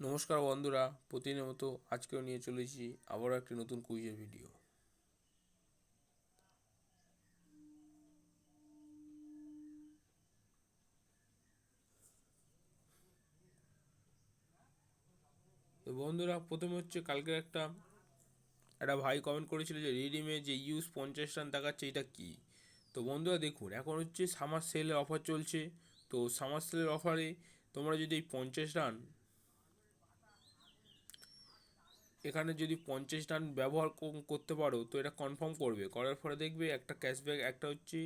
নমস্কার বন্ধুরা, প্রতিদিনের মতো আজকেও নিয়ে চলেছি আবারও একটি নতুন কুইজের ভিডিও। তো বন্ধুরা, প্রথমে হচ্ছে কালকে একটা ভাই কমেন্ট করেছিল যে রিডিমে যে ইউজ 50 রান দেখাচ্ছে এটা কি। তো বন্ধুরা দেখুন, এখন হচ্ছে সামার সেলের অফার চলছে। তো সামার সেলের অফারে তোমরা যদি এই 50 রান এখানে যদি 50 রান ব্যবহার করতে পারো, তো এটা কনফার্ম করবে। করার পরে দেখবে একটা ক্যাশব্যাক, একটা হচ্ছে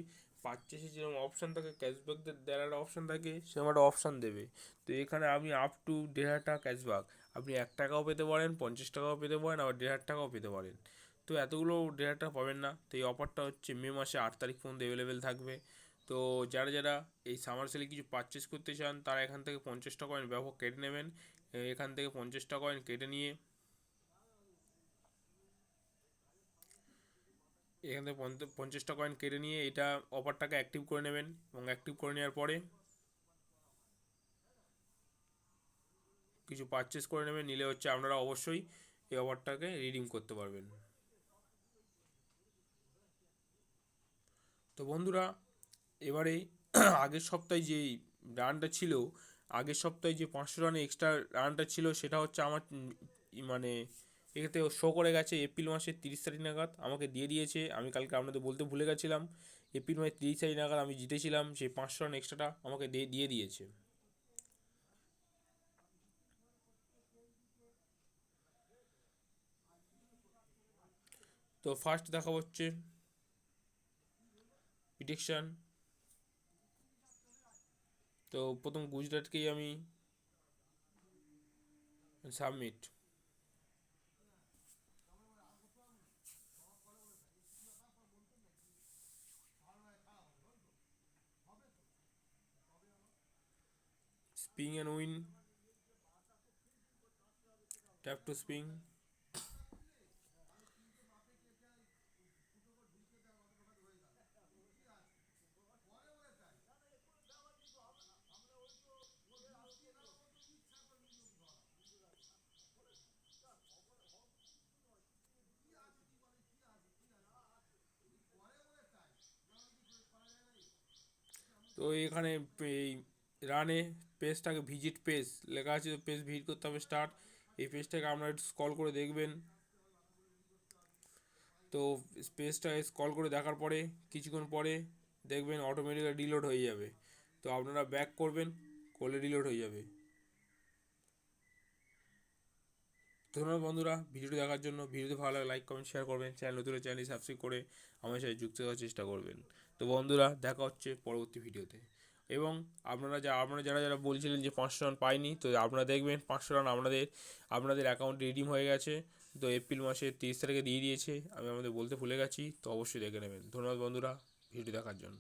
পারচেসে যেরকম অপশান থাকে, ক্যাশব্যাক দেওয়ার একটা অপশান থাকে, সেরকম একটা অপশান দেবে। তো এখানে আপনি আপ টু 1,500 টাকা ক্যাশব্যাক আপনি 1 টাকাও পেতে পারেন, 50 টাকাও পেতে পারেন, আবার 1,500 টাকাও পেতে পারেন। তো এতগুলো 1,500 টাকা পাবেন না। তো এই অফারটা হচ্ছে মে মাসে 8 তারিখ পর্যন্ত অ্যাভেলেবেল থাকবে। তো যারা যারা এই সামার সেলে কিছু পারচেস করতে চান, তারা এখান থেকে 50 টাকা কয়েন ব্যবহার কেটে নেবেন। এখান থেকে 50 টাকা কয়েন কেটে নিয়ে এখান থেকে 50 টাকা কয়েন কেটে নিয়ে এটা অফারটাকে অ্যাক্টিভ করে নেবেন। এবং অ্যাক্টিভ করে নেওয়ার পরে কিছু পারচেস করে নেবেন, নিলে হচ্ছে আপনারা অবশ্যই এই অফারটাকে রিডিম করতে পারবেন। তো বন্ধুরা, এবারে আগের সপ্তাহে যেই রানটা ছিল, আগের সপ্তাহে যে 500 রানের এক্সট্রা রানটা ছিল, সেটা হচ্ছে আমার মানে এতে শো করে গেছে এপ্রিল মাসের 30 তারিখ নাগাদ আমাকে দিয়ে দিয়েছে। আমি কালকে আপনাদের বলতে ভুলে গেছিলাম, এপ্রিল মাসের 30 তারিখ নাগাদ আমি জিতেছিলাম, সেই 500 রান এক্সট্রাটা আমাকে দিয়ে দিয়েছে। তো ফার্স্ট দেখা হচ্ছে প্রিডিকশান। তো প্রথম গুজরাটকেই আমি submit. Spin and win, tap to spin. তো এখানে এই রানে পেজটাকে ভিজিট পেজ লেখা আছে, তো পেজ ভিজিট করতে হবে স্টার্ট। এই পেজটাকে আপনারা একটু স্ক্রল করে দেখবেন। তো পেজটা স্ক্রল করে দেখার পরে কিছুক্ষণ পরে দেখবেন অটোমেটিক্যালি রিলোড হয়ে যাবে। তো আপনারা ব্যাক করবেন, করলে রিলোড হয়ে যাবে। ধন্যবাদ বন্ধুরা ভিডিওটি দেখার জন্য। ভিডিওটি ভালো লাগে লাইক কমেন্ট শেয়ার করবেন, চ্যানেল নতুন চ্যানেল সাবস্ক্রাইব করে আমার সাথে যুক্ত হওয়ার চেষ্টা করবেন। তো বন্ধুরা, দেখা হচ্ছে পরবর্তী ভিডিওতে। এবং আপনারা যারা যারা বলছিলেন যে 500 রান পাইনি, তো আপনারা দেখবেন 500 রান আপনাদের অ্যাকাউন্টে রিডিম হয়ে গেছে। তো এপ্রিল মাসের 30 তারিখে দিয়ে দিয়েছে, আমি আমাদের বলতে ভুলে গেছি। তো অবশ্যই দেখে নেবেন। ধন্যবাদ বন্ধুরা ভিডিও দেখার জন্য।